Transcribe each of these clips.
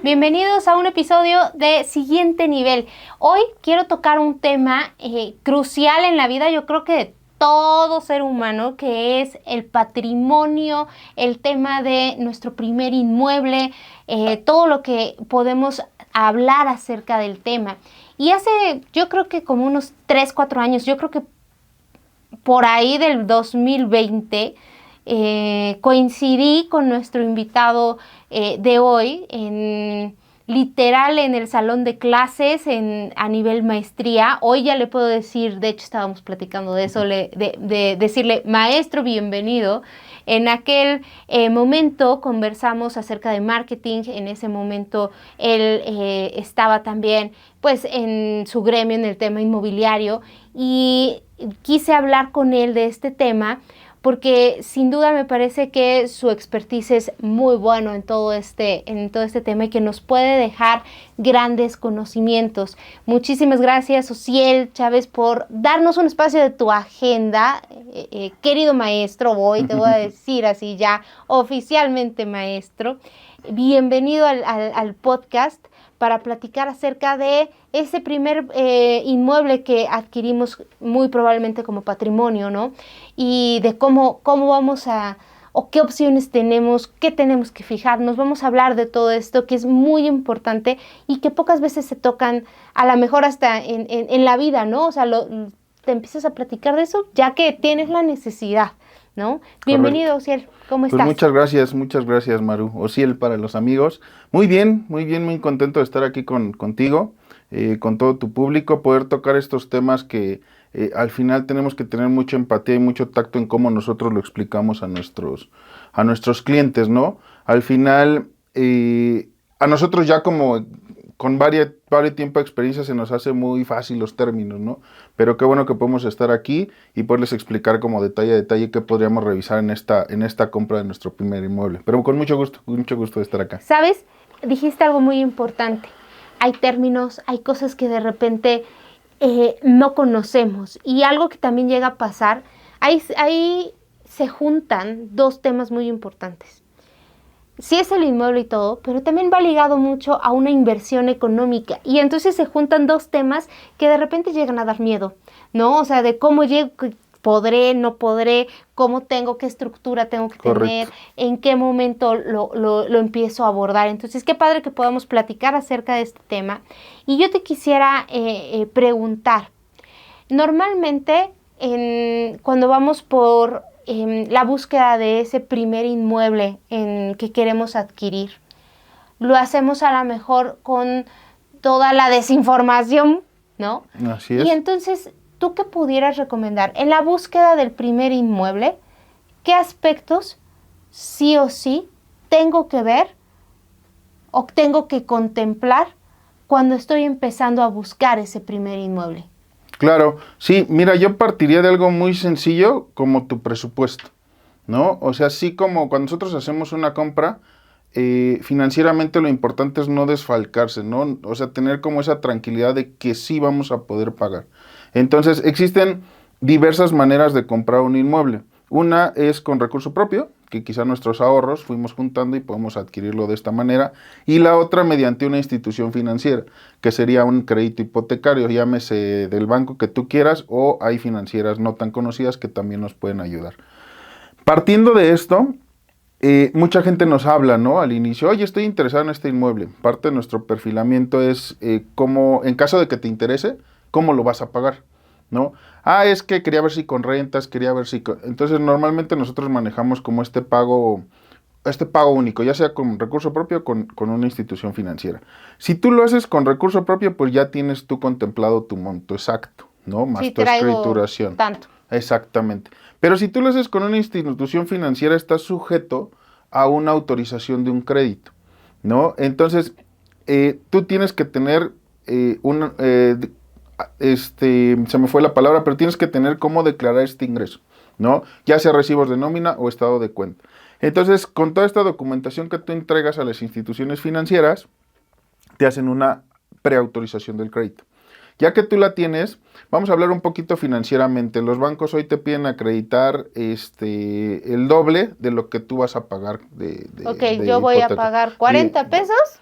Bienvenidos a un episodio de Siguiente Nivel. Hoy quiero tocar un tema crucial en la vida, yo creo que de todo ser humano, que es el patrimonio, el tema de nuestro primer inmueble, todo lo que podemos hablar acerca del tema. Y hace, yo creo que como unos 3, 4 años, yo creo que por ahí del 2020, coincidí con nuestro invitado de hoy, literal en el salón de clases a nivel maestría. Hoy ya le puedo decir, de hecho estábamos platicando de eso, de decirle, maestro, bienvenido. En aquel momento conversamos acerca de marketing. En ese momento él estaba también pues en su gremio en el tema inmobiliario y quise hablar con él de este tema porque sin duda me parece que su expertise es muy bueno en todo este tema y que nos puede dejar grandes conocimientos. Muchísimas gracias, Osiel Chávez, por darnos un espacio de tu agenda. Querido maestro, te voy a decir así ya oficialmente maestro. Bienvenido al podcast para platicar acerca de ese primer inmueble que adquirimos muy probablemente como patrimonio, ¿no? Y de cómo vamos o qué opciones tenemos, qué tenemos que fijarnos. Vamos a hablar de todo esto que es muy importante y que pocas veces se tocan, a lo mejor hasta en la vida, ¿no? O sea, te empiezas a platicar de eso ya que tienes la necesidad, ¿no? Bienvenido, Osiel. ¿Cómo estás? Muchas gracias, Maru. Osiel para los amigos. Muy bien, muy contento de estar aquí contigo, con todo tu público, poder tocar estos temas que al final tenemos que tener mucha empatía y mucho tacto en cómo nosotros lo explicamos a nuestros clientes, ¿no? Al final, a nosotros ya como con varios tiempo de experiencia se nos hace muy fácil los términos, ¿no? Pero qué bueno que podemos estar aquí y poderles explicar como detalle a detalle qué podríamos revisar en esta compra de nuestro primer inmueble. Pero con mucho gusto de estar acá. ¿Sabes? Dijiste algo muy importante. Hay términos, hay cosas que de repente no conocemos. Y algo que también llega a pasar, ahí se juntan dos temas muy importantes. Sí es el inmueble y todo, pero también va ligado mucho a una inversión económica. Y entonces se juntan dos temas que de repente llegan a dar miedo, ¿no? O sea, de cómo llego, podré, no podré, cómo tengo, qué estructura tengo que tener, en qué momento lo empiezo a abordar. Entonces, qué padre que podamos platicar acerca de este tema. Y yo te quisiera preguntar, normalmente cuando vamos por la búsqueda de ese primer inmueble que queremos adquirir, lo hacemos a lo mejor con toda la desinformación, ¿no? Así es. Y entonces, ¿tú qué pudieras recomendar? En la búsqueda del primer inmueble, ¿qué aspectos sí o sí tengo que ver o tengo que contemplar cuando estoy empezando a buscar ese primer inmueble? Claro, sí, mira, yo partiría de algo muy sencillo como tu presupuesto, ¿no? O sea, así como cuando nosotros hacemos una compra, financieramente lo importante es no desfalcarse, ¿no? O sea, tener como esa tranquilidad de que sí vamos a poder pagar. Entonces, existen diversas maneras de comprar un inmueble. Una es con recurso propio, que quizá nuestros ahorros fuimos juntando y podemos adquirirlo de esta manera. Y la otra mediante una institución financiera, que sería un crédito hipotecario, llámese del banco que tú quieras, o hay financieras no tan conocidas que también nos pueden ayudar. Partiendo de esto, mucha gente nos habla, ¿no? Al inicio, oye, estoy interesado en este inmueble. Parte de nuestro perfilamiento es cómo, en caso de que te interese, cómo lo vas a pagar, ¿no? Es que quería ver si con rentas, Entonces, normalmente nosotros manejamos como este pago único, ya sea con recurso propio o con una institución financiera. Si tú lo haces con recurso propio, pues ya tienes tú contemplado tu monto exacto, ¿no? Más sí, tu escrituración. Tanto. Exactamente. Pero si tú lo haces con una institución financiera, estás sujeto a una autorización de un crédito, ¿no? Entonces, tú tienes que tener se me fue la palabra, pero tienes que tener cómo declarar este ingreso, ¿no? Ya sea recibos de nómina o estado de cuenta. Entonces, con toda esta documentación que tú entregas a las instituciones financieras, te hacen una preautorización del crédito. Ya que tú la tienes, vamos a hablar un poquito financieramente. Los bancos hoy te piden acreditar el doble de lo que tú vas a pagar de yo voy hipoteca. a pagar 40 pesos.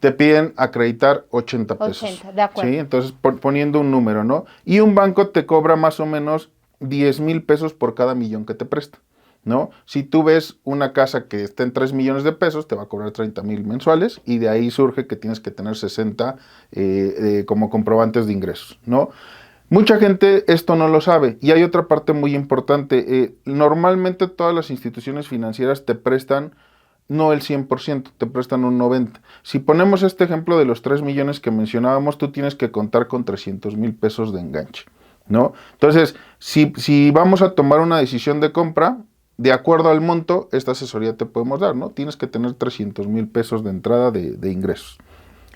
te piden acreditar 80 pesos. 80, de acuerdo. ¿Sí? Entonces, poniendo un número, ¿no? Y un banco te cobra más o menos 10,000 pesos por cada millón que te presta, ¿no? Si tú ves una casa que está en 3 millones de pesos, te va a cobrar 30,000 mensuales y de ahí surge que tienes que tener 60 como comprobantes de ingresos, ¿no? Mucha gente esto no lo sabe y hay otra parte muy importante. Normalmente todas las instituciones financieras te prestan no el 100%, te prestan un 90%. Si ponemos este ejemplo de los 3 millones que mencionábamos, tú tienes que contar con 300,000 pesos de enganche, ¿no? Entonces, si vamos a tomar una decisión de compra, de acuerdo al monto, esta asesoría te podemos dar, ¿no? Tienes que tener 300,000 pesos de entrada de ingresos.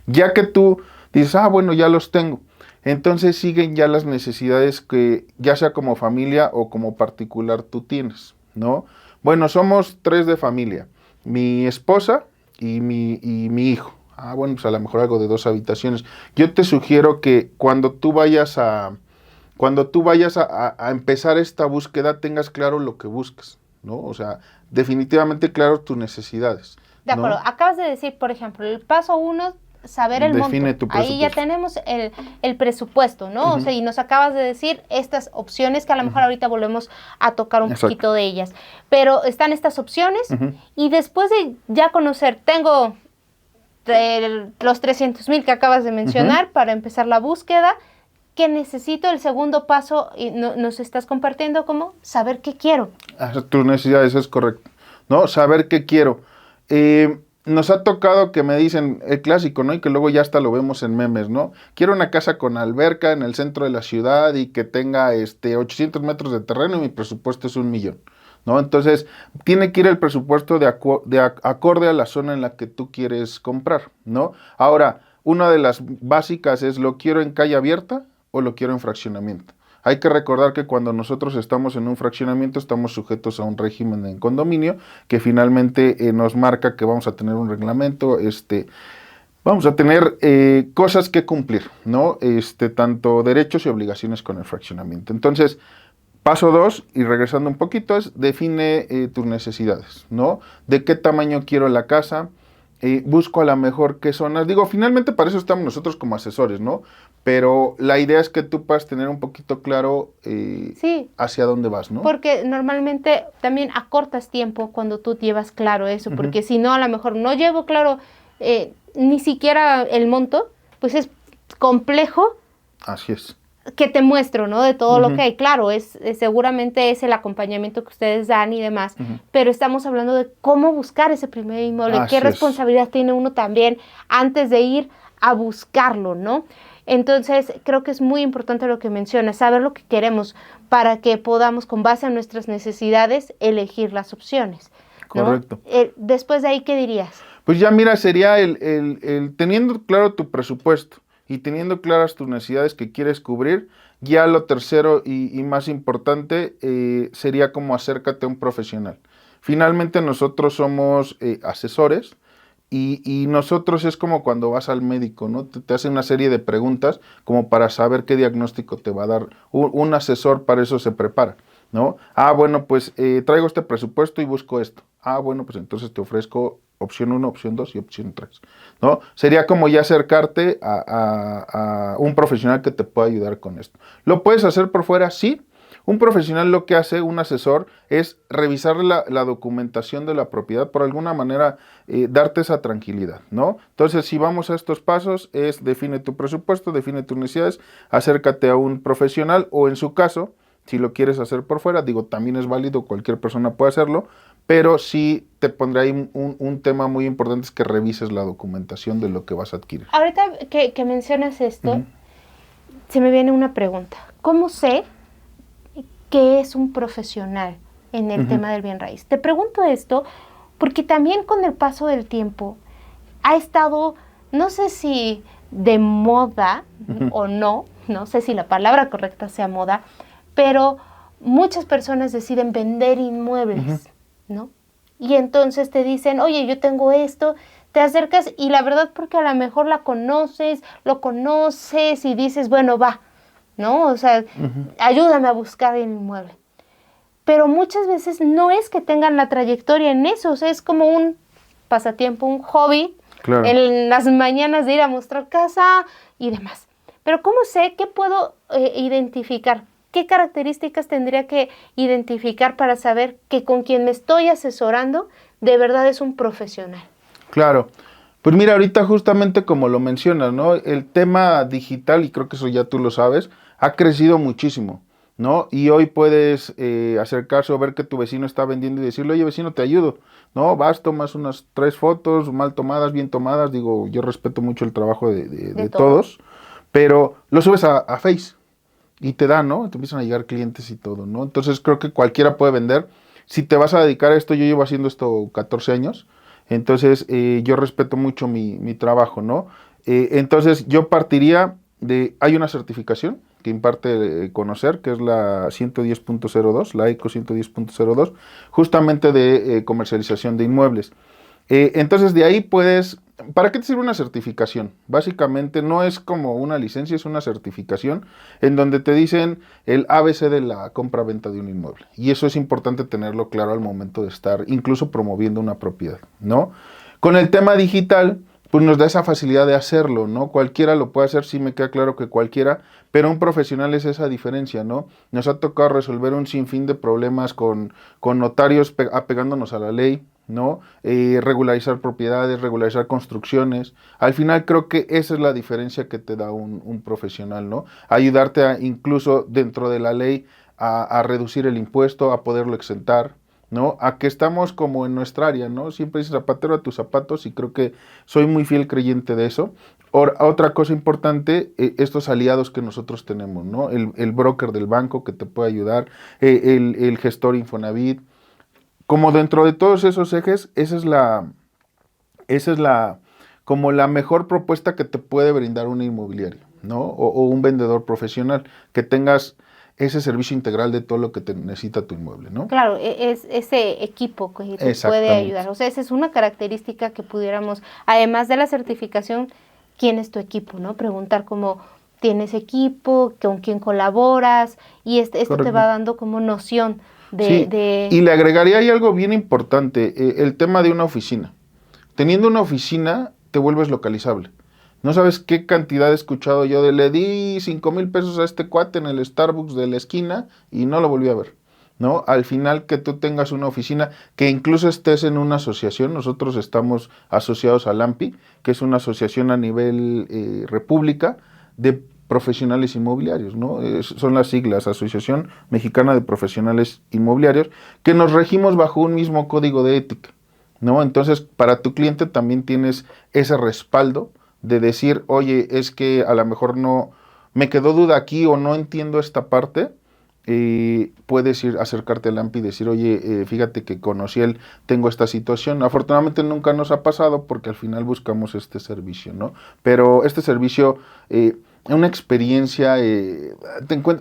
Ya que tú dices, bueno, ya los tengo, entonces siguen ya las necesidades que ya sea como familia o como particular tú tienes, ¿no? Bueno, somos 3 de familia, mi esposa y mi hijo. Bueno, pues a lo mejor algo de 2 habitaciones. Yo te sugiero que cuando tú vayas a empezar esta búsqueda, tengas claro lo que buscas, ¿no? O sea, definitivamente claro tus necesidades. De acuerdo, ¿no? acabas de decir, por ejemplo, el paso 1, saber el Define monto. tu presupuesto. Ahí ya tenemos el presupuesto, ¿no? O sea, y nos acabas de decir estas opciones que a lo mejor ahorita volvemos a tocar un poquito de ellas. Pero están estas opciones y después de ya conocer, tengo los 300,000 que acabas de mencionar para empezar la búsqueda, que necesito el segundo paso y nos estás compartiendo como saber qué quiero. Tus necesidades, es correcto, ¿no? Saber qué quiero. Nos ha tocado que me dicen el clásico, ¿no? Y que luego ya hasta lo vemos en memes, ¿no? Quiero una casa con alberca en el centro de la ciudad y que tenga 800 metros de terreno y mi presupuesto es 1,000,000, ¿no? Entonces, tiene que ir el presupuesto acorde a la zona en la que tú quieres comprar, ¿no? Ahora, una de las básicas es, ¿lo quiero en calle abierta o lo quiero en fraccionamiento? Hay que recordar que cuando nosotros estamos en un fraccionamiento estamos sujetos a un régimen en condominio que finalmente nos marca que vamos a tener un reglamento, vamos a tener cosas que cumplir, ¿no? Tanto derechos y obligaciones con el fraccionamiento. Entonces, paso 2, y regresando un poquito, es define tus necesidades, ¿no? ¿De qué tamaño quiero la casa? Busco a lo mejor qué zonas. Digo, finalmente para eso estamos nosotros como asesores, ¿no? Pero la idea es que tú puedas tener un poquito claro sí, hacia dónde vas, ¿no? Porque normalmente también acortas tiempo cuando tú llevas claro eso, porque si no, a lo mejor no llevo claro ni siquiera el monto, pues es complejo. Así es. Que te muestro, ¿no? De todo lo que hay. Claro, seguramente es el acompañamiento que ustedes dan y demás, pero estamos hablando de cómo buscar ese primer inmueble, qué responsabilidad tiene uno también antes de ir a buscarlo, ¿no? Entonces, creo que es muy importante lo que mencionas, saber lo que queremos para que podamos, con base a nuestras necesidades, elegir las opciones, ¿no? Correcto. Después de ahí, ¿qué dirías? Pues ya mira, sería el teniendo claro tu presupuesto y teniendo claras tus necesidades que quieres cubrir, ya lo tercero y más importante sería como acércate a un profesional. Finalmente nosotros somos asesores y nosotros es como cuando vas al médico, ¿no? Te hacen una serie de preguntas como para saber qué diagnóstico te va a dar. Un asesor para eso se prepara, ¿no? Bueno, pues traigo este presupuesto y busco esto. Bueno, pues entonces te ofrezco opción 1, opción 2 y opción 3, ¿no? Sería como ya acercarte a un profesional que te pueda ayudar con esto. ¿Lo puedes hacer por fuera? Sí. Un profesional lo que hace, un asesor, es revisar la documentación de la propiedad, por alguna manera darte esa tranquilidad, ¿no? Entonces, si vamos a estos pasos, define tu presupuesto, define tus necesidades, acércate a un profesional o en su caso, si lo quieres hacer por fuera, digo, también es válido, cualquier persona puede hacerlo, pero sí te pondré ahí un tema muy importante, es que revises la documentación de lo que vas a adquirir. Ahorita que mencionas esto, se me viene una pregunta. ¿Cómo sé que es un profesional en el tema del bien raíz? Te pregunto esto porque también con el paso del tiempo ha estado, no sé si de moda o no sé si la palabra correcta sea moda, pero muchas personas deciden vender inmuebles, ¿no? Y entonces te dicen, oye, yo tengo esto, te acercas y la verdad porque a lo mejor lo conoces y dices, bueno, va, ¿no? O sea, ayúdame a buscar el inmueble. Pero muchas veces no es que tengan la trayectoria en eso, o sea, es como un pasatiempo, un hobby, Claro. en las mañanas de ir a mostrar casa y demás. Pero ¿cómo sé qué puedo identificar? ¿Qué características tendría que identificar para saber que con quien me estoy asesorando de verdad es un profesional? Claro. Pues mira, ahorita justamente como lo mencionas, ¿no? El tema digital, y creo que eso ya tú lo sabes, ha crecido muchísimo, ¿no? Y hoy puedes acercarse o ver que tu vecino está vendiendo y decirle, oye, vecino, te ayudo, ¿no? Vas, tomas unas 3 fotos, mal tomadas, bien tomadas. Digo, yo respeto mucho el trabajo De de todo. todos, pero lo subes a Face y te da, ¿no? Te empiezan a llegar clientes y todo, ¿no? Entonces creo que cualquiera puede vender. Si te vas a dedicar a esto, yo llevo haciendo esto 14 años, entonces yo respeto mucho mi trabajo, ¿no? Entonces yo partiría hay una certificación que imparte Conocer, que es la 110.02, la ECO 110.02, justamente de comercialización de inmuebles. Entonces de ahí puedes, ¿para qué te sirve una certificación? Básicamente no es como una licencia, es una certificación en donde te dicen el ABC de la compra-venta de un inmueble. Y eso es importante tenerlo claro al momento de estar incluso promoviendo una propiedad, ¿no? Con el tema digital, pues nos da esa facilidad de hacerlo, ¿no? Cualquiera lo puede hacer, sí me queda claro que cualquiera, pero un profesional es esa diferencia, ¿no? Nos ha tocado resolver un sinfín de problemas con notarios apegándonos a la ley, ¿no? Regularizar propiedades, regularizar construcciones. Al final creo que esa es la diferencia que te da un profesional, ¿no? Ayudarte incluso dentro de la ley a reducir el impuesto, a poderlo exentar, ¿no? A que estamos como en nuestra área, ¿no? Siempre dices zapatero a tus zapatos y creo que soy muy fiel creyente de eso. Otra cosa importante, estos aliados que nosotros tenemos, ¿no? El broker del banco que te puede ayudar, el gestor Infonavit. Como dentro de todos esos ejes, esa es la, como la mejor propuesta que te puede brindar una inmobiliaria, ¿no? O un vendedor profesional, que tengas ese servicio integral de todo lo que te necesita tu inmueble, ¿no? Claro, es ese equipo que te puede ayudar. Exactamente. O sea, esa es una característica que pudiéramos, además de la certificación, ¿quién es tu equipo, no? Preguntar cómo tienes equipo, con quién colaboras, y esto te va Correcto. dando como noción Sí, y le agregaría ahí algo bien importante, el tema de una oficina. Teniendo una oficina, te vuelves localizable. No sabes qué cantidad he escuchado yo de le di 5,000 pesos a este cuate en el Starbucks de la esquina y no lo volví a ver, ¿no? Al final que tú tengas una oficina, que incluso estés en una asociación, nosotros estamos asociados al AMPI, que es una asociación a nivel república de profesionales inmobiliarios, ¿no? Son las siglas, Asociación Mexicana de Profesionales Inmobiliarios, que nos regimos bajo un mismo código de ética, ¿no? Entonces, para tu cliente también tienes ese respaldo de decir, oye, es que a lo mejor no, me quedó duda aquí o no entiendo esta parte, puedes ir acercarte al AMPI y decir, oye, fíjate que conocí él, tengo esta situación. Afortunadamente nunca nos ha pasado porque al final buscamos este servicio, ¿no? Pero este servicio, una experiencia,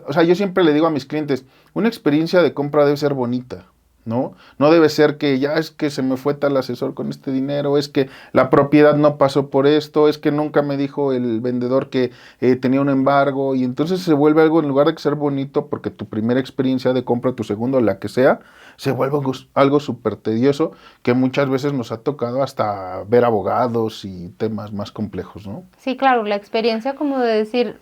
o sea, yo siempre le digo a mis clientes, una experiencia de compra debe ser bonita, ¿no? No debe ser que ya es que se me fue tal asesor con este dinero, es que la propiedad no pasó por esto, es que nunca me dijo el vendedor que tenía un embargo, y entonces se vuelve algo, en lugar de ser bonito, porque tu primera experiencia de compra, tu segunda, la que sea, se vuelve algo súper tedioso, que muchas veces nos ha tocado hasta ver abogados y temas más complejos, ¿no? Sí, claro, la experiencia como de decir,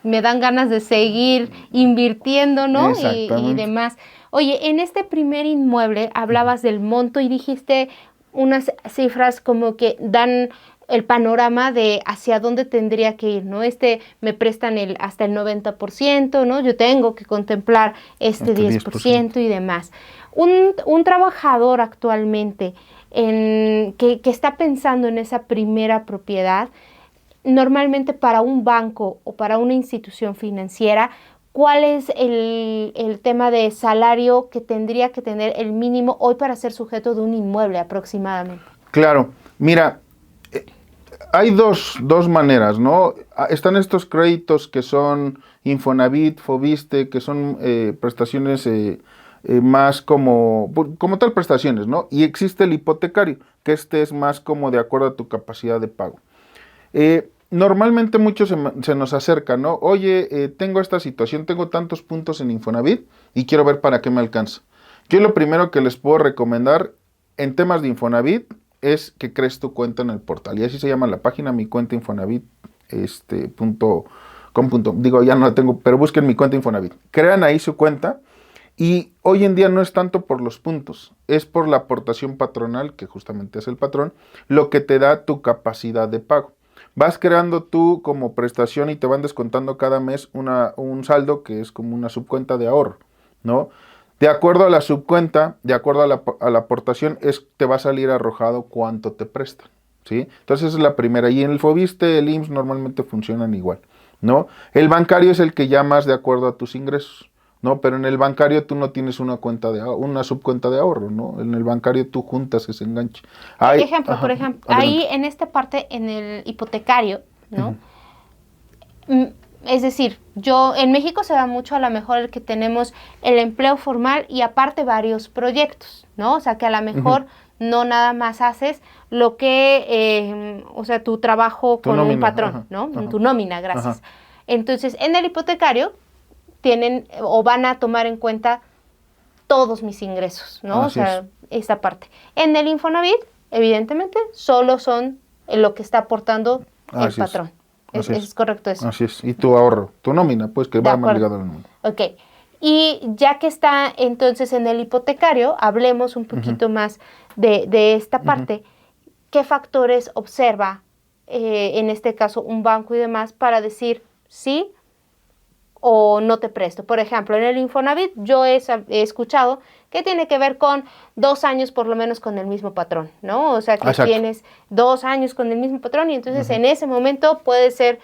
me dan ganas de seguir invirtiendo, ¿no? Y Exactamente. demás. Oye, en este primer inmueble hablabas del monto y dijiste unas cifras como que dan el panorama de hacia dónde tendría que ir, ¿no? Me prestan hasta el 90%, ¿no? Yo tengo que contemplar este Hasta 10%. 10% y demás. Un trabajador actualmente que está pensando en esa primera propiedad, normalmente para un banco o para una institución financiera, ¿cuál es el tema de salario que tendría que tener el mínimo hoy para ser sujeto de un inmueble aproximadamente? Claro, mira, hay dos maneras, ¿no? Están estos créditos que son Infonavit, Fobiste, que son prestaciones más como tal prestaciones, ¿no? Y existe el hipotecario, que este es más como de acuerdo a tu capacidad de pago. Normalmente muchos se nos acercan, ¿no? Oye, tengo esta situación, tengo tantos puntos en Infonavit y quiero ver para qué me alcanza. Yo lo primero que les puedo recomendar en temas de Infonavit es que crees tu cuenta en el portal. Y así se llama la página, mi cuenta Infonavit, digo, ya no la tengo, pero busquen mi cuenta Infonavit. Crean ahí su cuenta. Y hoy en día no es tanto por los puntos, es por la aportación patronal, que justamente es el patrón, lo que te da tu capacidad de pago. Vas creando tú como prestación y te van descontando cada mes un saldo que es como una subcuenta de ahorro, ¿no? De acuerdo a la subcuenta, de acuerdo a la aportación, te va a salir arrojado cuánto te prestan, ¿sí? Entonces esa es la primera. Y en el Fobiste, el IMSS normalmente funcionan igual, ¿no? El bancario es el que llamas de acuerdo a tus ingresos, ¿no? Pero en el bancario tú no tienes una subcuenta de ahorro, ¿no? En el bancario tú juntas ese enganche. Por ejemplo, ahí en esta parte, en el hipotecario, ¿no? Es decir, en México se da mucho a lo mejor el que tenemos el empleo formal y aparte varios proyectos, ¿no? O sea, que a lo mejor no nada más haces lo que, o sea, tu trabajo con un patrón, ¿no? Tu nómina, gracias. Entonces, en el hipotecario tienen o van a tomar en cuenta todos mis ingresos, ¿no? Así o sea, esta parte. En el Infonavit, evidentemente, solo son lo que está aportando el patrón. Es correcto eso. Así es. Y tu ahorro, tu nómina, pues que va más ligado al nómina. Ok. Y ya que está entonces en el hipotecario, hablemos un poquito más de esta parte. ¿Qué factores observa, en este caso, un banco y demás para decir sí o no te presto? Por ejemplo, en el Infonavit yo he escuchado que tiene que ver con 2 años por lo menos con el mismo patrón, ¿no? O sea, que tienes 2 años con el mismo patrón y entonces en ese momento puede ser,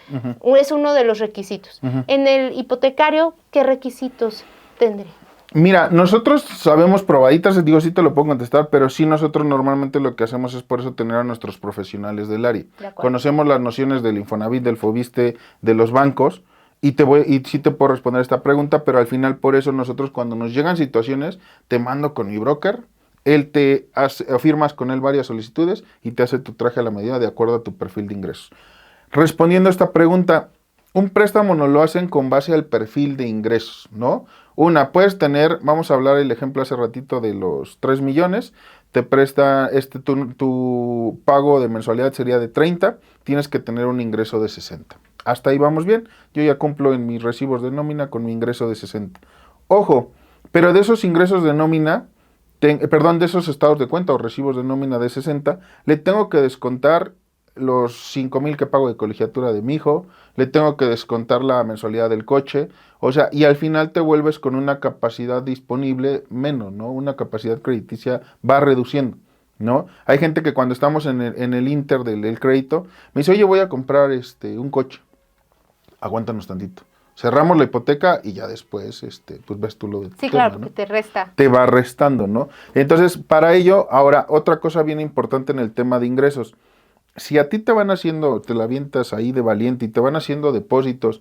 es uno de los requisitos. En el hipotecario, ¿qué requisitos tendría? Mira, nosotros sabemos probaditas, digo, sí te lo puedo contestar, pero sí nosotros normalmente lo que hacemos es por eso tener a nuestros profesionales del área. Conocemos las nociones del Infonavit, del Fobiste, de los bancos, y sí te puedo responder esta pregunta, pero al final por eso nosotros cuando nos llegan situaciones, te mando con mi broker, él firmas con él varias solicitudes y te hace tu traje a la medida de acuerdo a tu perfil de ingresos. Respondiendo a esta pregunta, un préstamo nos lo hacen con base al perfil de ingresos, ¿no? Puedes tener, vamos a hablar el ejemplo hace ratito de los 3 millones, te presta, tu pago de mensualidad sería de 30, tienes que tener un ingreso de 60. Hasta ahí vamos bien, yo ya cumplo en mis recibos de nómina con mi ingreso de 60. Ojo, pero de esos ingresos de nómina, de esos estados de cuenta o recibos de nómina de 60, le tengo que descontar los 5,000 que pago de colegiatura de mi hijo, le tengo que descontar la mensualidad del coche, o sea, y al final te vuelves con una capacidad disponible menos, ¿no? Una capacidad crediticia va reduciendo, ¿no? Hay gente que cuando estamos en el inter del crédito, me dice, oye, voy a comprar un coche, aguántanos tantito. Cerramos la hipoteca y ya después, pues ves tú lo de tu Sí, tema, claro, ¿no? porque te resta. Te va restando, ¿no? Entonces, para ello, ahora, otra cosa bien importante en el tema de ingresos. Si a ti te la avientas ahí de valiente y te van haciendo depósitos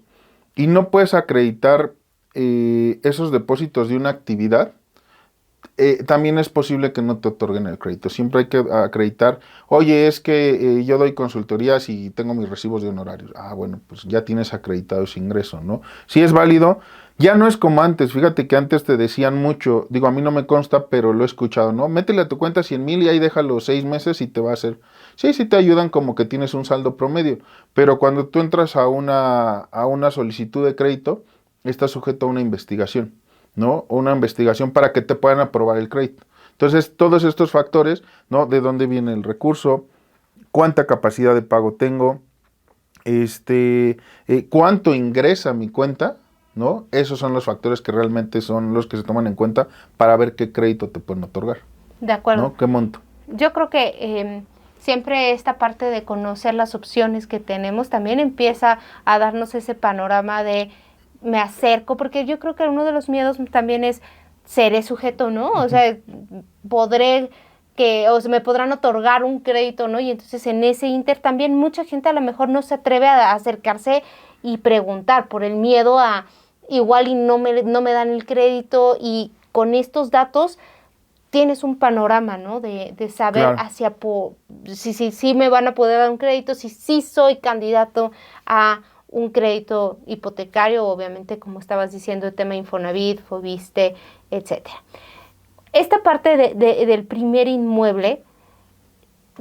y no puedes acreditar esos depósitos de una actividad, también es posible que no te otorguen el crédito. Siempre hay que acreditar, oye, es que yo doy consultorías y tengo mis recibos de honorarios. Ah, bueno, pues ya tienes acreditado ese ingreso, ¿no? Si es válido, ya no es como antes. Fíjate que antes te decían mucho, digo, a mí no me consta, pero lo he escuchado, ¿no? Métele a tu cuenta 100,000 y ahí déjalo 6 meses y te va a hacer. Sí, sí te ayudan como que tienes un saldo promedio, pero cuando tú entras a una solicitud de crédito, estás sujeto a una investigación, ¿no? Una investigación para que te puedan aprobar el crédito. Entonces, todos estos factores, ¿no? De dónde viene el recurso, cuánta capacidad de pago tengo, cuánto ingresa mi cuenta, ¿no? Esos son los factores que realmente son los que se toman en cuenta para ver qué crédito te pueden otorgar. De acuerdo. ¿No? ¿Qué monto? Yo creo que siempre esta parte de conocer las opciones que tenemos también empieza a darnos ese panorama de me acerco, porque yo creo que uno de los miedos también es seré sujeto, ¿no? O sea, o se me podrán otorgar un crédito, ¿no? Y entonces en ese inter también mucha gente a lo mejor no se atreve a acercarse y preguntar por el miedo a igual y no me dan el crédito, y con estos datos tienes un panorama, ¿no? De saber si me van a poder dar un crédito, si sí soy candidato a un crédito hipotecario, obviamente, como estabas diciendo, el tema Infonavit, Fobiste, etcétera. Esta parte del primer inmueble,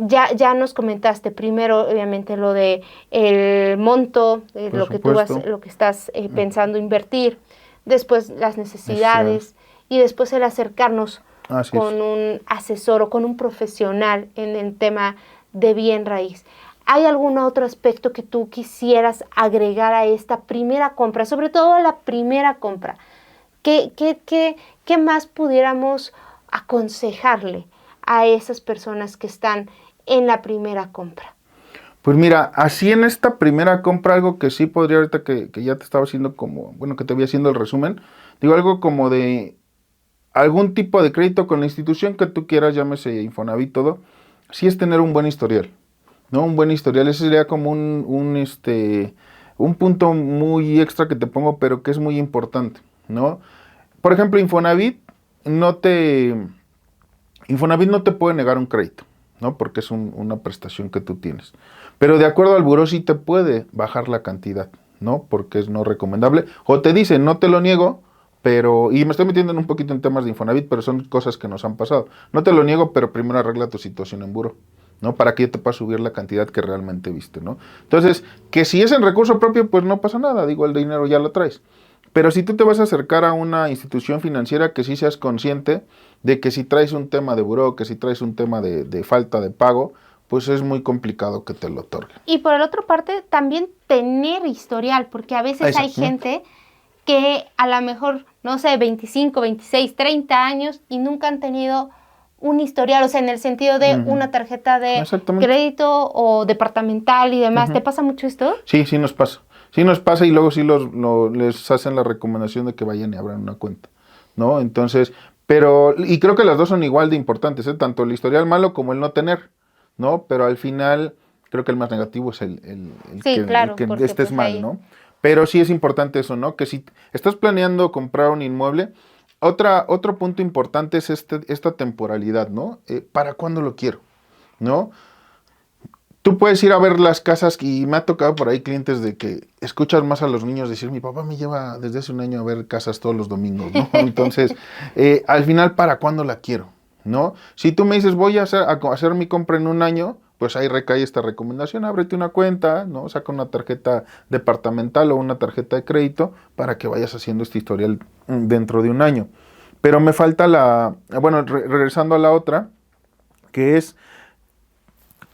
Ya nos comentaste primero, obviamente, lo de el monto, lo que lo que estás pensando invertir, después las necesidades y después el acercarnos con un asesor o con un profesional en el tema de bien raíz. ¿Hay algún otro aspecto que tú quisieras agregar a esta primera compra, sobre todo a la primera compra? ¿Qué más pudiéramos aconsejarle a esas personas que están en la primera compra? Pues mira, así en esta primera compra, algo que sí podría, ahorita que ya te estaba haciendo como, bueno, que te había haciendo el resumen, digo algo como de algún tipo de crédito con la institución que tú quieras, llámese Infonavit, todo, sí es tener un buen historial, ¿no? Un buen historial, ese sería como un punto muy extra que te pongo, pero que es muy importante, ¿no? Por ejemplo, Infonavit no te puede negar un crédito, ¿no? Porque es una prestación que tú tienes. Pero de acuerdo al buró sí te puede bajar la cantidad, ¿no? Porque es no recomendable. O te dice, no te lo niego, pero... Y me estoy metiendo un poquito en temas de Infonavit, pero son cosas que nos han pasado. No te lo niego, pero primero arregla tu situación en buró, ¿no? Para que yo te pueda subir la cantidad que realmente viste, ¿no? Entonces, que si es en recurso propio, pues no pasa nada. Digo, el dinero ya lo traes. Pero si tú te vas a acercar a una institución financiera, que sí seas consciente de que si traes un tema de buró, que si traes un tema de falta de pago, pues es muy complicado que te lo otorguen. Y por la otra parte, también tener historial, porque a veces hay gente que a lo mejor, no sé, 25, 26, 30 años y nunca han tenido un historial, o sea, en el sentido de una tarjeta de crédito o departamental y demás. ¿Te pasa mucho esto? Sí, sí nos pasa. Sí nos pasa y luego sí les hacen la recomendación de que vayan y abran una cuenta, ¿no? Entonces, y creo que las dos son igual de importantes, ¿eh? Tanto el historial malo como el no tener, ¿no? Pero al final, creo que el más negativo es el que estés pues mal, ¿no? Pero sí es importante eso, ¿no? Que si estás planeando comprar un inmueble, otro punto importante es esta temporalidad, ¿no? ¿Para cuándo lo quiero? ¿No? Tú puedes ir a ver las casas y me ha tocado por ahí clientes de que escuchas más a los niños decir, mi papá me lleva desde hace un año a ver casas todos los domingos, ¿no? Entonces, al final, ¿para cuándo la quiero? ¿No? Si tú me dices, voy a hacer mi compra en un año, pues ahí recae esta recomendación, ábrete una cuenta, ¿no? Saca una tarjeta departamental o una tarjeta de crédito para que vayas haciendo este historial dentro de un año. Pero me falta regresando a la otra, que es,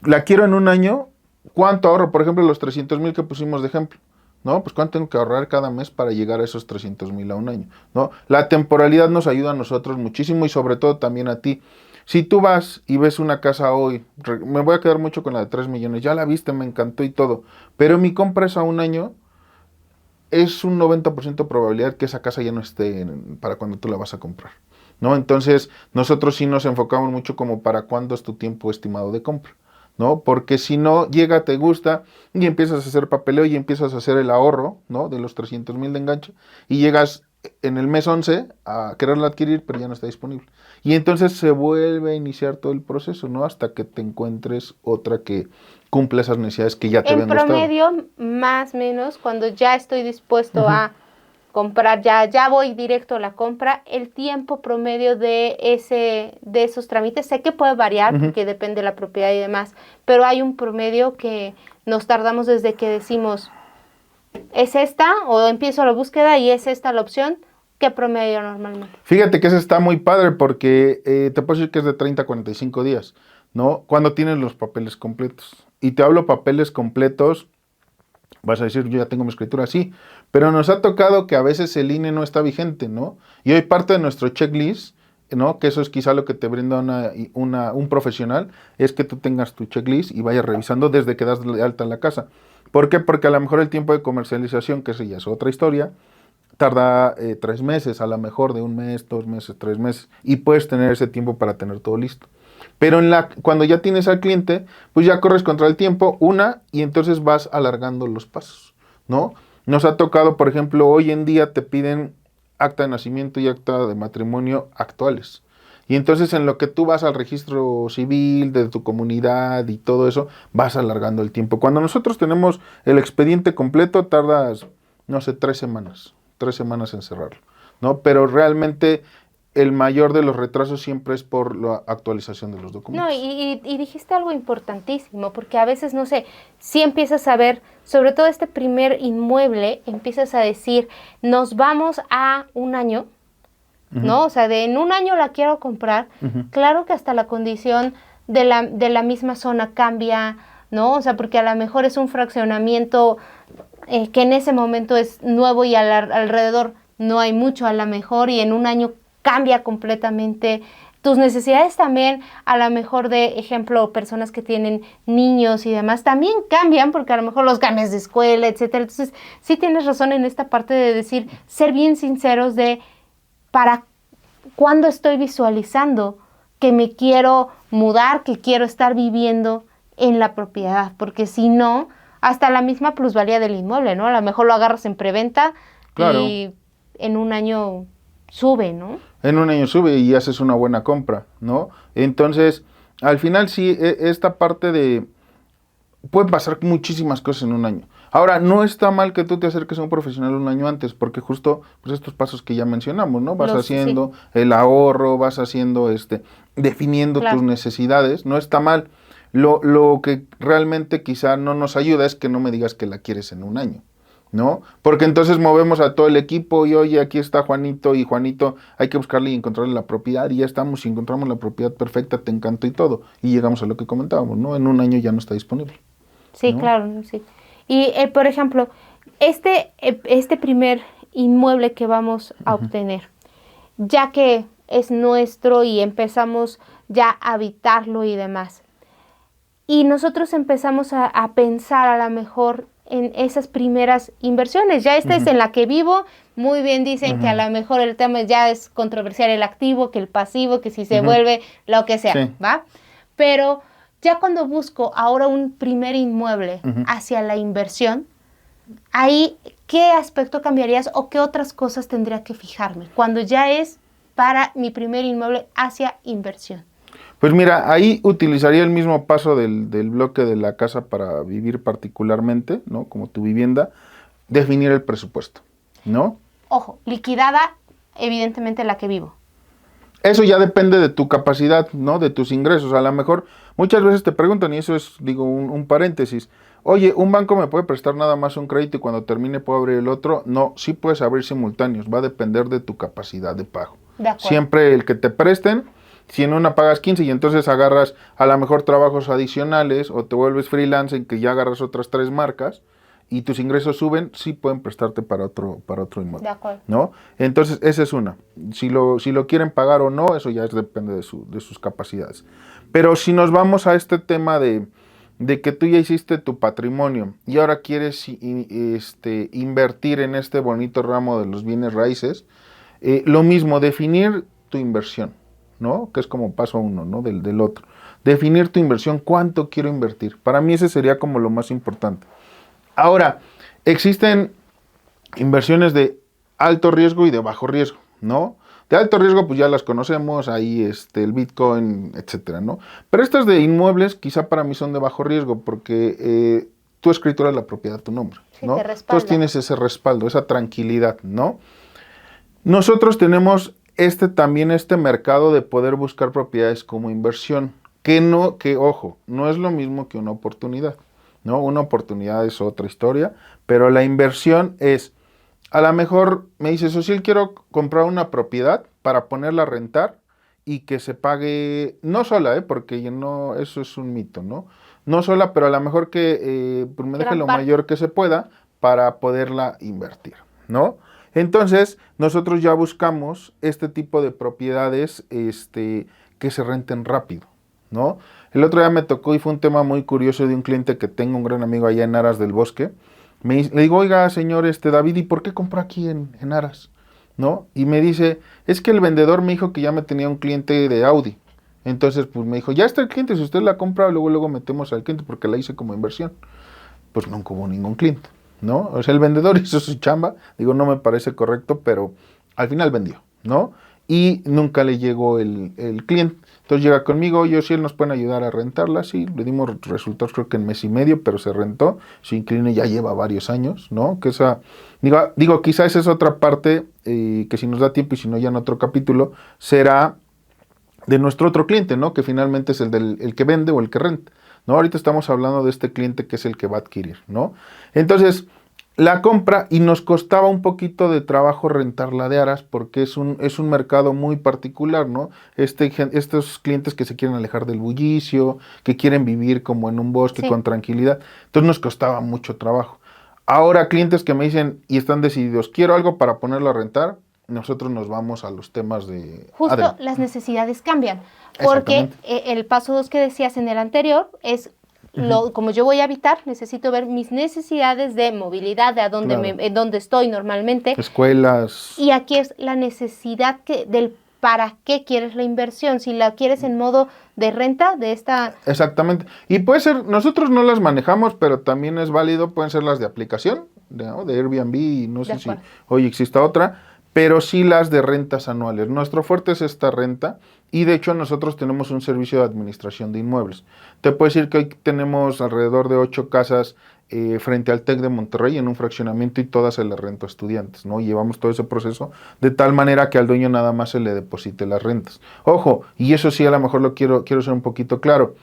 la quiero en un año, ¿cuánto ahorro? Por ejemplo, los 300,000 que pusimos de ejemplo, ¿no? Pues ¿cuánto tengo que ahorrar cada mes para llegar a esos 300,000 a un año, ¿no? La temporalidad nos ayuda a nosotros muchísimo y sobre todo también a ti. Si tú vas y ves una casa hoy, me voy a quedar mucho con la de 3 millones, ya la viste, me encantó y todo, pero mi compra es a un año, es un 90% probabilidad que esa casa ya no esté para cuando tú la vas a comprar, ¿no? Entonces, nosotros sí nos enfocamos mucho como para cuándo es tu tiempo estimado de compra, ¿no? Porque si no, llega, te gusta y empiezas a hacer papeleo y empiezas a hacer el ahorro, ¿no? De los 300,000 de enganche y llegas en el mes 11 a quererla adquirir, pero ya no está disponible. Y entonces se vuelve a iniciar todo el proceso, ¿no? Hasta que te encuentres otra que cumpla esas necesidades que ya te habían gustado. En promedio, más o menos, cuando ya estoy dispuesto a comprar, ya voy directo a la compra, el tiempo promedio de esos trámites, sé que puede variar porque depende de la propiedad y demás, pero hay un promedio que nos tardamos desde que decimos, ¿es esta? O empiezo la búsqueda y es esta la opción. ¿Qué promedio normalmente? Fíjate que eso está muy padre porque te puedo decir que es de 30 a 45 días, ¿no? Cuando tienes los papeles completos. Y te hablo papeles completos, vas a decir, yo ya tengo mi escritura así, pero nos ha tocado que a veces el INE no está vigente, ¿no? Y hoy parte de nuestro checklist, ¿no? Que eso es quizá lo que te brinda un profesional, es que tú tengas tu checklist y vayas revisando desde que das de alta en la casa. ¿Por qué? Porque a lo mejor el tiempo de comercialización, que eso ya es otra historia, tarda 3 meses, a lo mejor de 1 mes, 2 meses, 3 meses, y puedes tener ese tiempo para tener todo listo. Pero cuando ya tienes al cliente, pues ya corres contra el tiempo, y entonces vas alargando los pasos, ¿no? Nos ha tocado, por ejemplo, hoy en día te piden acta de nacimiento y acta de matrimonio actuales. Y entonces en lo que tú vas al registro civil de tu comunidad y todo eso, vas alargando el tiempo. Cuando nosotros tenemos el expediente completo, tardas, no sé, 3 semanas en cerrarlo, ¿no? Pero realmente el mayor de los retrasos siempre es por la actualización de los No, documentos. y dijiste algo importantísimo, porque a veces, no sé, si empiezas a ver, sobre todo este primer inmueble, empiezas a decir, nos vamos a un año, ¿no? O sea, en un año la quiero comprar. Claro que hasta la condición de la misma zona cambia, ¿no? O sea, porque a lo mejor es un fraccionamiento que en ese momento es nuevo y alrededor no hay mucho a lo mejor, y en un año cambia completamente. Tus necesidades también, a lo mejor de ejemplo, personas que tienen niños y demás, también cambian porque a lo mejor los cambias de escuela, etcétera. Entonces, sí tienes razón en esta parte de decir, ser bien sinceros de para cuándo estoy visualizando que me quiero mudar, que quiero estar viviendo en la propiedad, porque si no, hasta la misma plusvalía del inmueble, ¿no? A lo mejor lo agarras en preventa Claro. y en un año sube, ¿no? En un año sube y haces una buena compra, ¿no? Entonces, al final sí, esta parte de... Pueden pasar muchísimas cosas en un año. Ahora, no está mal que tú te acerques a un profesional un año antes, porque justo pues estos pasos que ya mencionamos, ¿no? Vas haciendo el ahorro, vas haciendo, definiendo tus necesidades, no está mal. Lo que realmente quizá no nos ayuda es que no me digas que la quieres en un año, ¿no? Porque entonces movemos a todo el equipo y oye, aquí está Juanito y Juanito, hay que buscarle y encontrarle la propiedad y ya estamos y encontramos la propiedad perfecta, te encantó y todo. Y llegamos a lo que comentábamos, ¿no? En un año ya no está disponible. Sí, ¿no? claro, sí. Y, por ejemplo, este primer inmueble que vamos a obtener, ya que es nuestro y empezamos ya a habitarlo y demás, y nosotros empezamos a pensar a lo mejor en esas primeras inversiones. Ya esta es en la que vivo. Muy bien dicen que a lo mejor el tema ya es controversial, el activo, que el pasivo, que si se vuelve lo que sea, ¿va? Pero ya cuando busco ahora un primer inmueble hacia la inversión, ahí, ¿qué aspecto cambiarías o qué otras cosas tendría que fijarme cuando ya es para mi primer inmueble hacia inversión? Pues mira, ahí utilizaría el mismo paso del bloque de la casa para vivir particularmente, ¿no? Como tu vivienda, definir el presupuesto, ¿no? Ojo, liquidada, evidentemente la que vivo. Eso ya depende de tu capacidad, ¿no? De tus ingresos. A lo mejor muchas veces te preguntan, y eso es, digo, un paréntesis. Oye, ¿un banco me puede prestar nada más un crédito y cuando termine puedo abrir el otro? No, sí puedes abrir simultáneos. Va a depender de tu capacidad de pago. De acuerdo. Siempre el que te presten, si en una pagas 15 y entonces agarras a lo mejor trabajos adicionales o te vuelves freelance en que ya agarras otras 3 marcas y tus ingresos suben, sí pueden prestarte para otro inmueble. De acuerdo. ¿No? Entonces, esa es una. Si lo quieren pagar o no, eso ya depende de sus capacidades. Pero si nos vamos a este tema de que tú ya hiciste tu patrimonio y ahora quieres invertir en este bonito ramo de los bienes raíces, lo mismo, definir tu inversión, ¿no? Que es como paso 1, ¿no? Del otro. Definir tu inversión, ¿cuánto quiero invertir? Para mí ese sería como lo más importante. Ahora, existen inversiones de alto riesgo y de bajo riesgo, ¿no? De alto riesgo, pues ya las conocemos, ahí el Bitcoin, etcétera, ¿no? Pero estas de inmuebles, quizá para mí son de bajo riesgo, porque tu escritura es la propiedad de tu nombre, ¿no? Sí, te respalda. Entonces tienes ese respaldo, esa tranquilidad, ¿no? Nosotros tenemos también este mercado de poder buscar propiedades como inversión, ojo, no es lo mismo que una oportunidad, ¿no? Una oportunidad es otra historia, pero la inversión es, a lo mejor me dice, Social, quiero comprar una propiedad para ponerla a rentar y que se pague, no sola, porque no, eso es un mito, ¿no? No sola, pero a lo mejor que pues me deje lo mayor que se pueda para poderla invertir, ¿no? Entonces, nosotros ya buscamos este tipo de propiedades que se renten rápido, ¿no? El otro día me tocó y fue un tema muy curioso de un cliente que tengo, un gran amigo allá en Aras del Bosque. Le digo, oiga, señor David, ¿y por qué compró aquí en Aras? ¿No? Y me dice, es que el vendedor me dijo que ya me tenía un cliente de Audi. Entonces, pues me dijo, ya está el cliente, si usted la compra, luego metemos al cliente porque la hice como inversión. Pues nunca hubo ningún cliente, ¿no? O sea, el vendedor hizo su chamba, digo, no me parece correcto, pero al final vendió, ¿no? y nunca le llegó el cliente. Entonces llega conmigo, yo sí, él nos pueden ayudar a rentarla, sí, le dimos resultados creo que en mes y medio, pero se rentó, su inquilino ya lleva varios años, ¿no? Que esa, digo quizá esa es otra parte que si nos da tiempo y si no ya en otro capítulo, será de nuestro otro cliente, ¿no? Que finalmente es el que vende o el que renta, ¿no? Ahorita estamos hablando de este cliente que es el que va a adquirir, ¿no? Entonces, la compra y nos costaba un poquito de trabajo rentarla de aras porque es un mercado muy particular, ¿no? Estos clientes que se quieren alejar del bullicio, que quieren vivir como en un bosque Sí. con tranquilidad, entonces nos costaba mucho trabajo. Ahora clientes que me dicen y están decididos, quiero algo para ponerlo a rentar, nosotros nos vamos a los temas de Justo Adri. las necesidades cambian, porque Exactamente. el paso 2 que decías en el anterior es, como yo voy a habitar, necesito ver mis necesidades de movilidad, de a dónde, Claro. en dónde estoy normalmente, Escuelas. y aquí es la necesidad del para qué quieres la inversión, si la quieres en modo de renta, de esta... Exactamente. Y puede ser, nosotros no las manejamos, pero también es válido, pueden ser las de aplicación, ¿no? De Airbnb, y no De sé si acuerdo. hoy exista otra, pero sí las de rentas anuales. Nuestro fuerte es esta renta y de hecho nosotros tenemos un servicio de administración de inmuebles. Te puedo decir que hoy tenemos alrededor de 8 casas frente al TEC de Monterrey en un fraccionamiento y todas se las rento a estudiantes, ¿no? Y llevamos todo ese proceso de tal manera que al dueño nada más se le deposite las rentas. Ojo, y eso sí a lo mejor lo quiero ser un poquito claro.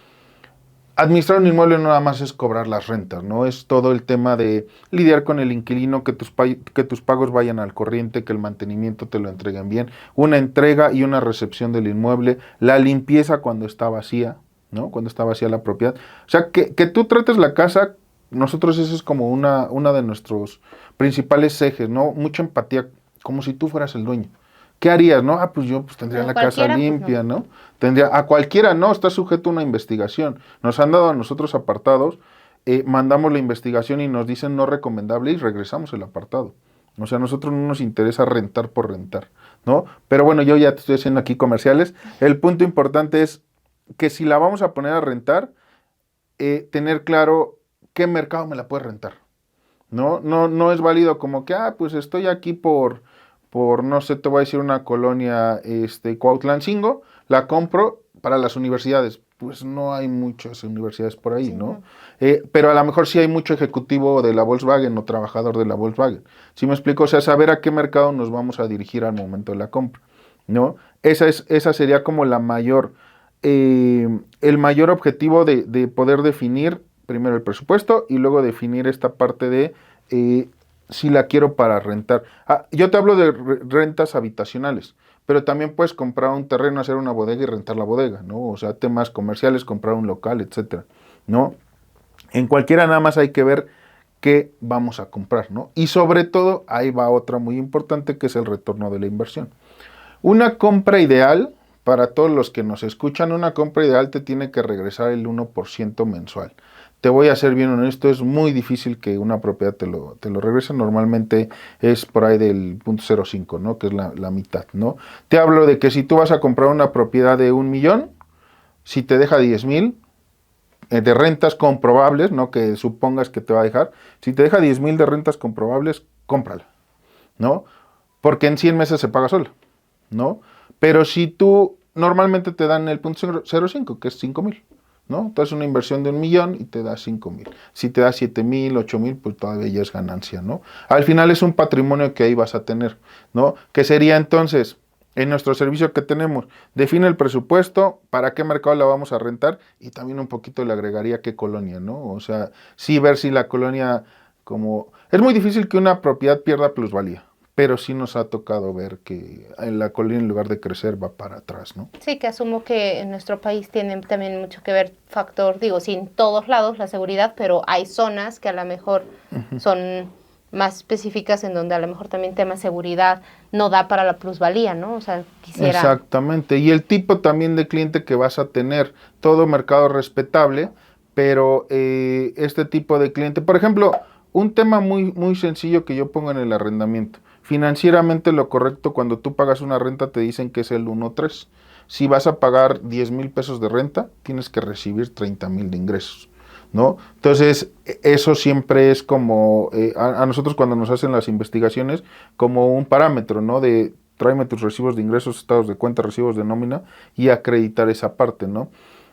Administrar un inmueble no nada más es cobrar las rentas, ¿no? Es todo el tema de lidiar con el inquilino, que tus pagos vayan al corriente, que el mantenimiento te lo entreguen bien, una entrega y una recepción del inmueble, la limpieza cuando está vacía, ¿no? Cuando está vacía la propiedad. O sea, que tú trates la casa, nosotros eso es como una de nuestros principales ejes, ¿no? Mucha empatía, como si tú fueras el dueño. ¿Qué harías, no? Pues yo pues, tendría Pero la casa cualquiera, pues limpia, ¿no? Tendría, a cualquiera no, está sujeto a una investigación. Nos han dado a nosotros apartados, mandamos la investigación y nos dicen no recomendable y regresamos el apartado. O sea, a nosotros no nos interesa rentar por rentar, ¿no? Pero bueno, yo ya te estoy haciendo aquí comerciales. El punto importante es que si la vamos a poner a rentar, tener claro qué mercado me la puede rentar. No es válido como que, pues estoy aquí no sé, te voy a decir una colonia, Cuautlancingo, la compro para las universidades. Pues no hay muchas universidades por ahí, Sí, ¿no? no. Pero a lo mejor sí hay mucho ejecutivo de la Volkswagen o trabajador de la Volkswagen. ¿Sí me explico? O sea, saber a qué mercado nos vamos a dirigir al momento de la compra, ¿no? Esa sería como el mayor objetivo de poder definir primero el presupuesto y luego definir esta parte de si la quiero para rentar. Yo te hablo de rentas habitacionales, pero también puedes comprar un terreno, hacer una bodega y rentar la bodega, ¿no? O sea, temas comerciales, comprar un local, etcétera, ¿no? En cualquiera nada más hay que ver qué vamos a comprar, ¿no? Y sobre todo, ahí va otra muy importante que es el retorno de la inversión. Una compra ideal, para todos los que nos escuchan, una compra ideal te tiene que regresar el 1% mensual. Te voy a ser bien honesto, es muy difícil que una propiedad te lo regrese. Normalmente es por ahí del 0.05, ¿no? Que es la mitad, ¿no? Te hablo de que si tú vas a comprar una propiedad de 1 millón, si te deja 10,000 de rentas comprobables, no que supongas que te va a dejar, si te deja 10,000 de rentas comprobables, cómprala, ¿no? Porque en 100 meses se paga sola, ¿no? Pero si tú, normalmente te dan el 0.05, que es 5,000, ¿no? Entonces una inversión de 1 millón y te da 5,000. Si te da 7,000, 8,000, pues todavía ya es ganancia, ¿no? Al final es un patrimonio que ahí vas a tener, ¿no? Que sería entonces, en nuestro servicio que tenemos, define el presupuesto, para qué mercado la vamos a rentar y también un poquito le agregaría qué colonia, ¿no? O sea, sí ver si la colonia como... Es muy difícil que una propiedad pierda plusvalía, pero sí nos ha tocado ver que en la colonia en lugar de crecer va para atrás, ¿no? Sí, que asumo que en nuestro país tiene también mucho que ver factor, digo, sí, en todos lados la seguridad, pero hay zonas que a lo mejor son más específicas en donde a lo mejor también tema seguridad no da para la plusvalía, ¿no? O sea, quisiera... Exactamente, y el tipo también de cliente que vas a tener, todo mercado respetable, pero este tipo de cliente, por ejemplo, un tema muy sencillo que yo pongo en el arrendamiento, financieramente lo correcto cuando tú pagas una renta te dicen que es el 1.3. Si vas a pagar 10,000 pesos de renta, tienes que recibir 30,000 de ingresos, ¿no? Entonces, eso siempre es como, a nosotros cuando nos hacen las investigaciones, como un parámetro, ¿no? De tráeme tus recibos de ingresos, estados de cuenta, recibos de nómina y acreditar esa parte, ¿no?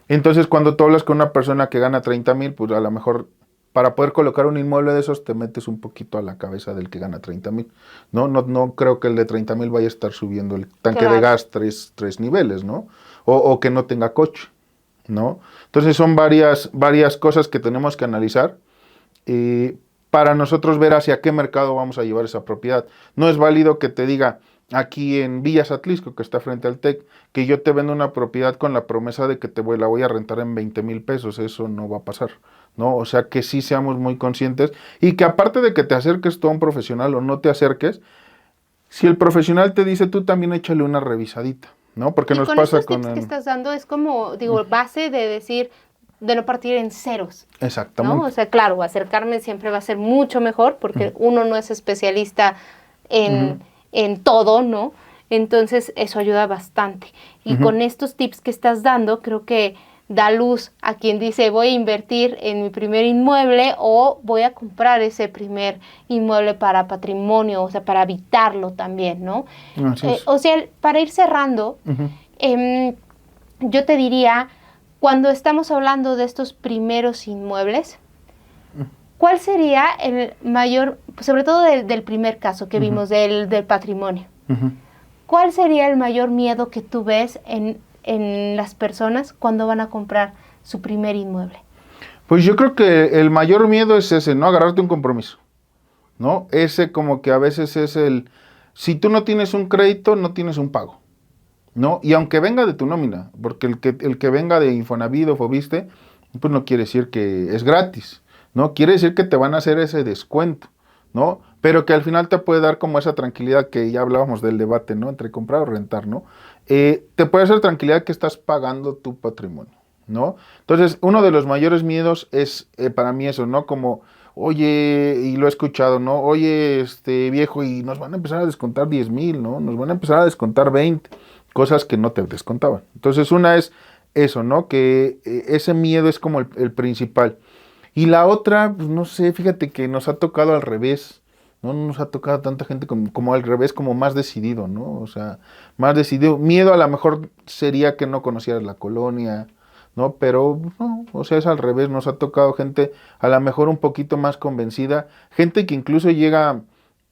Entonces, cuando tú hablas con una persona que gana 30,000, pues a lo mejor para poder colocar un inmueble de esos te metes un poquito a la cabeza del que gana 30,000, ¿no? No creo que el de 30,000 vaya a estar subiendo el tanque de gas tres niveles, ¿no? O que no tenga coche, ¿no? Entonces son varias cosas que tenemos que analizar para nosotros ver hacia qué mercado vamos a llevar esa propiedad. No es válido que te diga aquí en Villas Atlisco, que está frente al TEC, que yo te vendo una propiedad con la promesa de que la voy a rentar en 20,000 pesos. Eso no va a pasar, ¿no? O sea, que sí seamos muy conscientes y que aparte de que te acerques tú a un profesional o no te acerques, si el profesional te dice, tú también échale una revisadita, ¿no? Porque nos pasa con tips que estás dando es como, digo, base de decir, de no partir en ceros. Exactamente. ¿No? O sea, claro, acercarme siempre va a ser mucho mejor porque uno no es especialista en todo, ¿no? Entonces, eso ayuda bastante. Y con estos tips que estás dando, creo que da luz a quien dice, voy a invertir en mi primer inmueble o voy a comprar ese primer inmueble para patrimonio, o sea, para habitarlo también, ¿no? O sea, para ir cerrando, yo te diría, cuando estamos hablando de estos primeros inmuebles, ¿cuál sería el mayor, sobre todo del primer caso que vimos, del patrimonio? ¿Cuál sería el mayor miedo que tú ves en las personas cuando van a comprar su primer inmueble? Pues yo creo que el mayor miedo es ese, ¿no? Agarrarte un compromiso, ¿no? Ese como que a veces es si tú no tienes un crédito, no tienes un pago, ¿no? Y aunque venga de tu nómina, porque el que venga de Infonavit o Fobiste, pues no quiere decir que es gratis, ¿no? Quiere decir que te van a hacer ese descuento, ¿no? Pero que al final te puede dar como esa tranquilidad que ya hablábamos del debate, ¿no? Entre comprar o rentar, ¿no? Te puede hacer tranquilidad que estás pagando tu patrimonio, ¿no? Entonces, uno de los mayores miedos es para mí eso, ¿no? Como, oye, y lo he escuchado, ¿no? Oye, viejo, y nos van a empezar a descontar 10,000, ¿no? Nos van a empezar a descontar 20, cosas que no te descontaban. Entonces, una es eso, ¿no? Que ese miedo es como el principal. Y la otra, pues no sé, fíjate que nos ha tocado al revés, ¿no? No nos ha tocado tanta gente como al revés, como más decidido, ¿no? O sea, más decidido. Miedo a lo mejor sería que no conocieras la colonia, ¿no? Pero no, o sea, es al revés, nos ha tocado gente a lo mejor un poquito más convencida, gente que incluso llega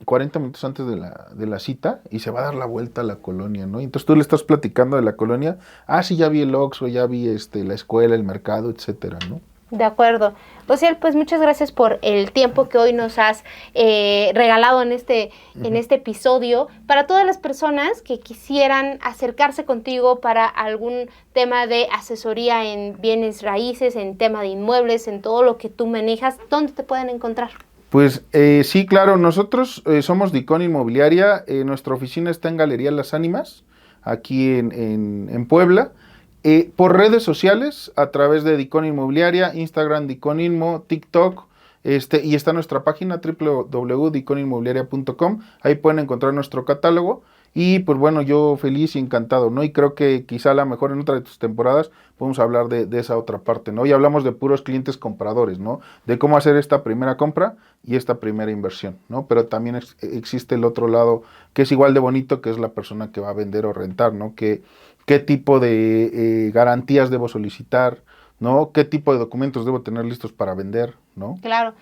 40 minutos antes de la cita y se va a dar la vuelta a la colonia, ¿no? Entonces tú le estás platicando de la colonia, sí, ya vi el Oxxo, ya vi la escuela, el mercado, etcétera, ¿no? De acuerdo. Ociel, pues muchas gracias por el tiempo que hoy nos has regalado en este episodio. Para todas las personas que quisieran acercarse contigo para algún tema de asesoría en bienes raíces, en tema de inmuebles, en todo lo que tú manejas, ¿dónde te pueden encontrar? Pues sí, claro, nosotros somos Dicón Inmobiliaria, nuestra oficina está en Galería Las Ánimas, aquí en Puebla. Por redes sociales, a través de Dicón Inmobiliaria, Instagram Dicón Inmo, TikTok, y está nuestra página www.diconinmobiliaria.com, ahí pueden encontrar nuestro catálogo, y pues bueno, yo feliz y encantado, ¿no? Y creo que quizá a lo mejor en otra de tus temporadas podemos hablar de esa otra parte, ¿no? Y hablamos de puros clientes compradores, ¿no? De cómo hacer esta primera compra y esta primera inversión, ¿no? Pero también existe el otro lado que es igual de bonito, que es la persona que va a vender o rentar, ¿no? ¿Qué tipo de garantías debo solicitar, ¿no? ¿Qué tipo de documentos debo tener listos para vender, ¿no? Claro,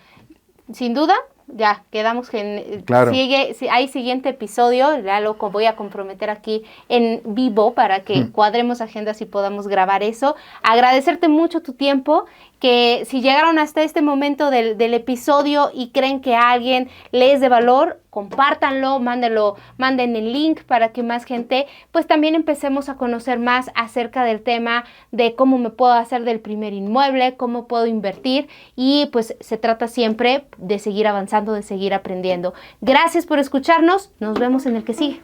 sin duda, ya quedamos que claro. Hay siguiente episodio, ya lo voy a comprometer aquí en vivo para que cuadremos agendas y podamos grabar eso. Agradecerte mucho tu tiempo, que si llegaron hasta este momento del episodio y creen que a alguien le es de valor, compártanlo, manden el link para que más gente, pues también empecemos a conocer más acerca del tema de cómo me puedo hacer del primer inmueble, cómo puedo invertir, y pues se trata siempre de seguir avanzando, de seguir aprendiendo. Gracias por escucharnos, nos vemos en el que sigue.